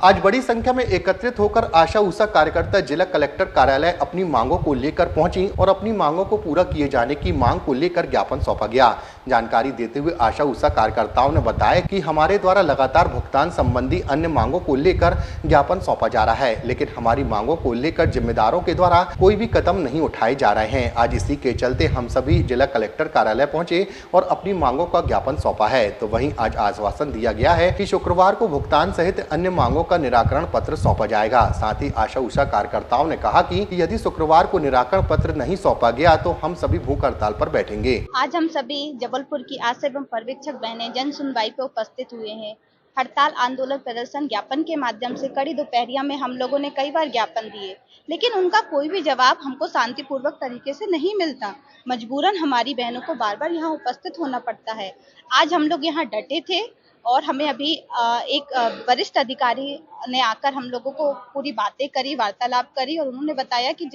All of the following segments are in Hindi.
आज बड़ी संख्या में एकत्रित होकर आशा उषा कार्यकर्ता जिला कलेक्टर कार्यालय अपनी मांगों को लेकर पहुंची और अपनी मांगों को पूरा किए जाने की मांग को लेकर ज्ञापन सौंपा गया। जानकारी देते हुए आशा उषा कार्यकर्ताओं ने बताया कि हमारे द्वारा लगातार भुगतान संबंधी अन्य मांगों को लेकर ज्ञापन सौंपा जा रहा है, लेकिन हमारी मांगों को लेकर जिम्मेदारों के द्वारा कोई भी कदम नहीं उठाए जा रहे हैं। आज इसी के चलते हम सभी जिला कलेक्टर कार्यालय पहुंचे और अपनी मांगों का ज्ञापन सौंपा है। तो वहीं आज आश्वासन दिया गया है कि शुक्रवार को भुगतान सहित अन्य मांगों का निराकरण पत्र सौंपा जाएगा। साथ ही आशा उषा कार्यकर्ताओं ने कहा कि यदि शुक्रवार को निराकरण पत्र नहीं सौंपा गया तो हम सभी भूख हड़ताल पर बैठेंगे। आज हम सभी जबलपुर की आशा एवं पर्यवेक्षक बहनें जन सुनवाई पर उपस्थित हुए हैं। हड़ताल आंदोलन प्रदर्शन ज्ञापन के माध्यम से कड़ी दोपहरिया में हम लोगों ने कई बार ज्ञापन दिए, लेकिन उनका कोई भी जवाब हमको शांतिपूर्वक तरीके से नहीं मिलता। मजबूरन हमारी बहनों को बार बार यहाँ उपस्थित होना पड़ता है। आज हम लोग यहाँ डटे थे और हमें अभी एक वरिष्ठ अधिकारी ने आकर हम लोगों को पूरी बातें करी, वार्तालाप करी और उन्होंने बताया कि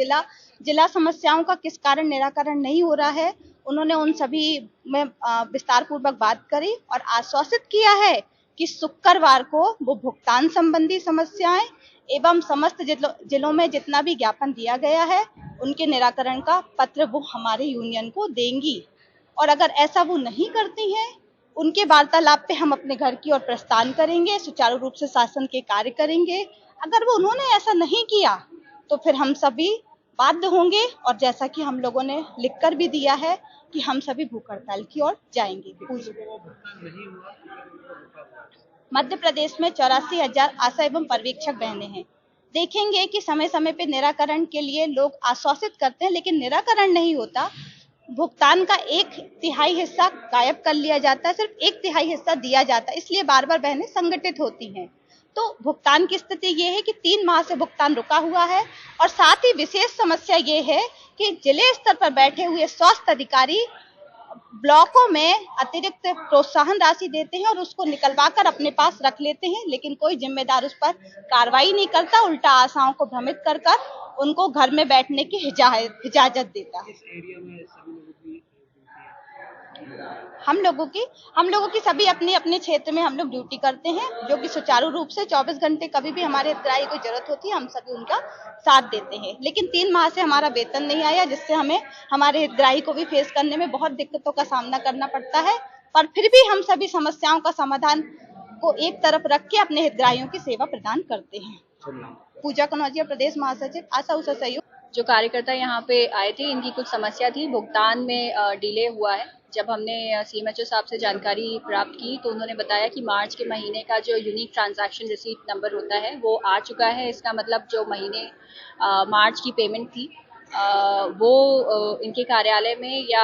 जिला समस्याओं का किस कारण निराकरण नहीं हो रहा है। उन्होंने उन सभी में विस्तार पूर्वक बात करी और आश्वासित किया है कि शुक्रवार को वो भुगतान संबंधी समस्याएं एवं समस्त जिलों में जितना भी ज्ञापन दिया गया है उनके निराकरण का पत्र वो हमारे यूनियन को देंगी। और अगर ऐसा वो नहीं करती हैं, उनके वार्तालाप पे हम अपने घर की ओर प्रस्थान करेंगे, सुचारू रूप से शासन के कार्य करेंगे। अगर वो उन्होंने ऐसा नहीं किया तो फिर हम सभी बाध्य होंगे और जैसा कि हम लोगों ने लिखकर भी दिया है कि हम सभी भूख हड़ताल की ओर जाएंगे। मध्य प्रदेश में 84,000 आशा एवं पर्यवेक्षक बहनें हैं। देखेंगे कि समय समय पे निराकरण के लिए लोग आश्वासित करते हैं, लेकिन निराकरण नहीं होता। भुगतान का 1/3 हिस्सा गायब कर लिया जाता है, सिर्फ 1/3 हिस्सा दिया जाता है, इसलिए बार बार बहनें संगठित होती हैं। तो भुगतान की स्थिति ये है कि 3 माह से भुगतान रुका हुआ है और साथ ही विशेष समस्या ये है कि जिले स्तर पर बैठे हुए स्वास्थ्य अधिकारी ब्लॉकों में अतिरिक्त प्रोत्साहन राशि देते हैं और उसको निकलवा कर अपने पास रख लेते हैं, लेकिन कोई जिम्मेदार उस पर कार्रवाई नहीं करता, उल्टा आशाओं को भ्रमित कर उनको घर में बैठने की इजाजत देता है। हम लोगों की सभी अपने अपने क्षेत्र में हम लोग ड्यूटी करते हैं, जो कि सुचारू रूप से 24 घंटे कभी भी हमारे हितग्राही को जरूरत होती है हम सभी उनका साथ देते हैं। लेकिन 3 माह से हमारा वेतन नहीं आया, जिससे हमें हमारे हितग्राही को भी फेस करने में बहुत दिक्कतों का सामना करना पड़ता है। पर फिर भी हम सभी समस्याओं का समाधान को एक तरफ रख के अपने हितग्राहियों की सेवा प्रदान करते हैं। पूजा कनौजिया, प्रदेश महासचिव, आशा उषा सहयोग। जो कार्यकर्ता यहाँ पे आए थे, इनकी कुछ समस्या थी, भुगतान में डिले हुआ है। जब हमने सीएमएचओ साहब से जानकारी प्राप्त की तो उन्होंने बताया कि मार्च के महीने का जो यूनिक ट्रांजैक्शन रिसीट नंबर होता है वो आ चुका है। इसका मतलब जो महीने मार्च की पेमेंट थी वो इनके कार्यालय में या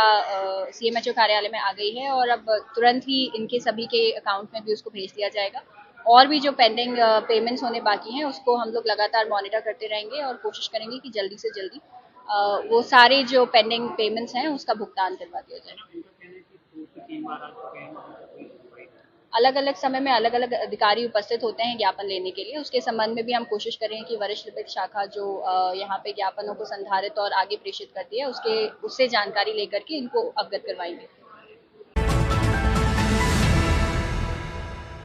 सीएमएचओ कार्यालय में आ गई है और अब तुरंत ही इनके सभी के अकाउंट में भी उसको भेज दिया जाएगा। और भी जो पेंडिंग पेमेंट्स होने बाकी हैं उसको हम लोग लगातार मॉनिटर करते रहेंगे और कोशिश करेंगे कि जल्दी से जल्दी वो सारे जो पेंडिंग पेमेंट्स हैं उसका भुगतान करवा दिया जाए। अलग अलग समय में अलग अलग अधिकारी उपस्थित होते हैं ज्ञापन लेने के लिए। उसके संबंध में भी हम कोशिश करेंगे कि वरिष्ठ लिपिक शाखा जो यहाँ पे ज्ञापनों को संधारित और आगे प्रेषित करती है उससे जानकारी लेकर के इनको अवगत करवाएंगे।